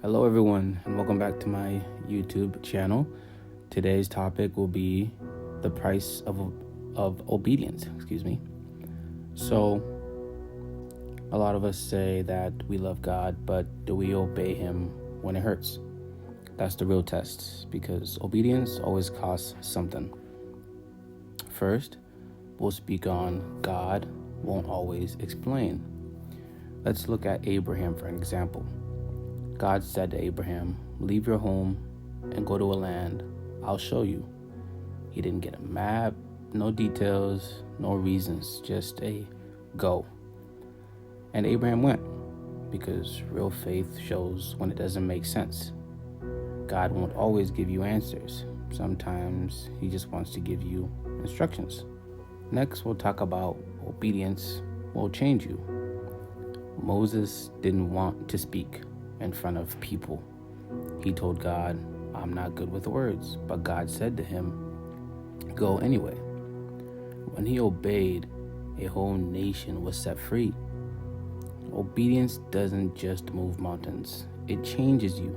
Hello everyone and welcome back to my YouTube channel. Today's topic will be the price of obedience, So a lot of us say that we love God, but do we obey him when it hurts? That's the real test, because obedience always costs something. First, we'll speak on God won't always explain. Let's look at Abraham for an example. God said to Abraham, "Leave your home and go to a land I'll show you." He didn't get a map, no details, no reasons, just a go. And Abraham went, because real faith shows when it doesn't make sense. God won't always give you answers. Sometimes he just wants to give you instructions. Next, we'll talk about obedience will change you. Moses didn't want to speak in front of people. He told God, "I'm not good with words," but God said to him, "Go anyway." When he obeyed, a whole nation was set free. Obedience doesn't just move mountains, it changes you.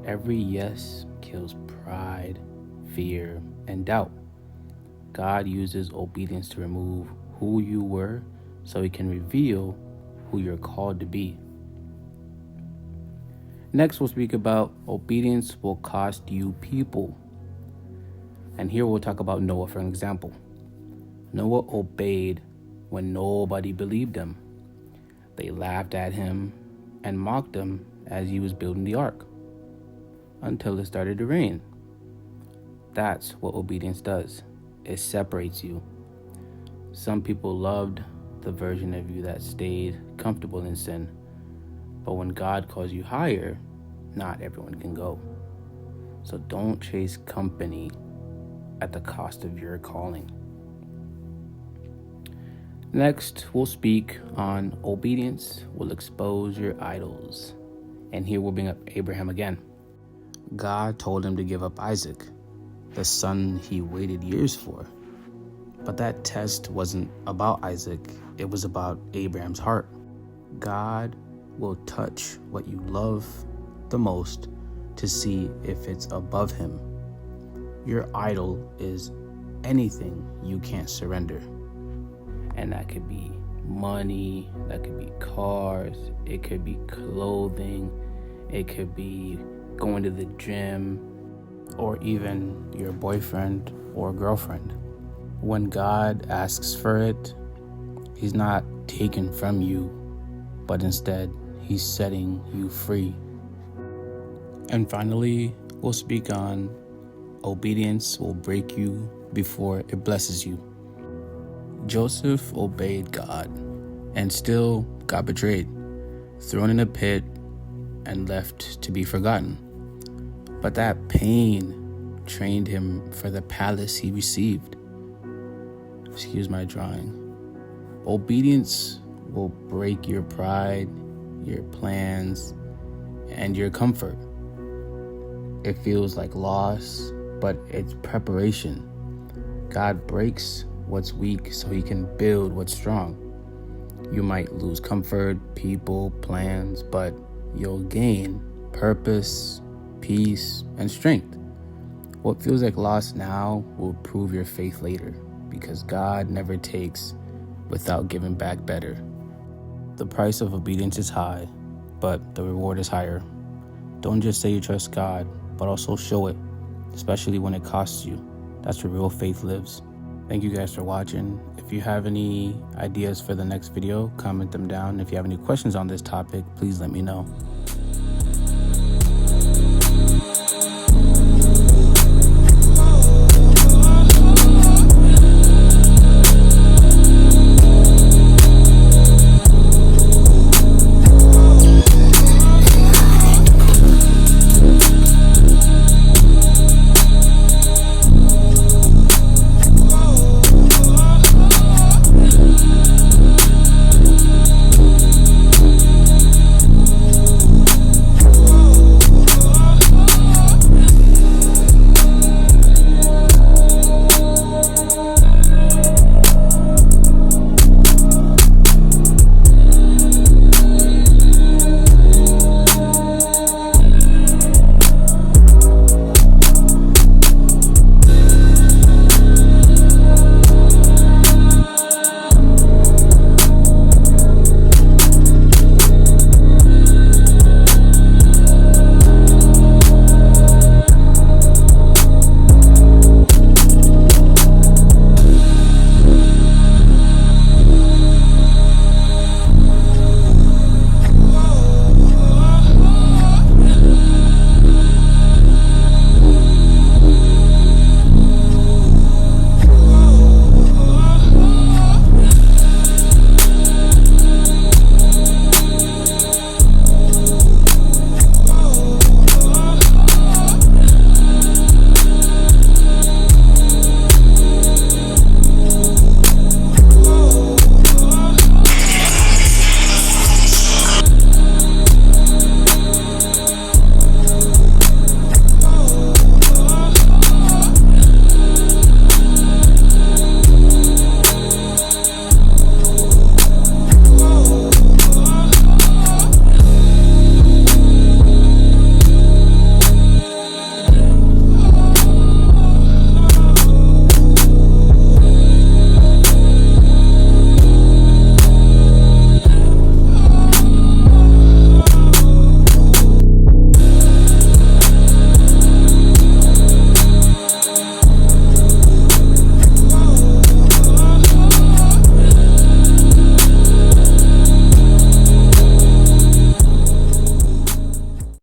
Every yes kills pride, fear, and doubt. God uses obedience to remove who you were so he can reveal who you're called to be. Next, we'll speak about obedience will cost you people. And here we'll talk about Noah for an example. Noah obeyed when nobody believed him. They laughed at him and mocked him as he was building the ark, until it started to rain. That's what obedience does. It separates you. Some people loved the version of you that stayed comfortable in sin. But when God calls you higher, not everyone can go. So don't chase company at the cost of your calling. Next, we'll speak on obedience will expose your idols. And here we'll bring up Abraham again. God told him to give up Isaac, the son he waited years for. But that test wasn't about Isaac, it was about Abraham's heart. God will touch what you love the most to see if it's above him. Your idol is anything you can't surrender. And that could be money, that could be cars, it could be clothing, it could be going to the gym, or even your boyfriend or girlfriend. When God asks for it, he's not taken from you, but instead he's setting you free. And finally, we'll speak on obedience will break you before it blesses you. Joseph obeyed God and still got betrayed, thrown in a pit, and left to be forgotten. But that pain trained him for the palace he received. Excuse my drawing. Obedience will break your pride, your plans, and your comfort. It feels like loss, but it's preparation. God breaks what's weak so he can build what's strong. You might lose comfort, people, plans, but you'll gain purpose, peace, and strength. What feels like loss now will prove your faith later, because God never takes without giving back better. The price of obedience is high, but the reward is higher. Don't just say you trust God, but also show it, especially when it costs you. That's where real faith lives. Thank you guys for watching. If you have any ideas for the next video, comment them down. If you have any questions on this topic, please let me know.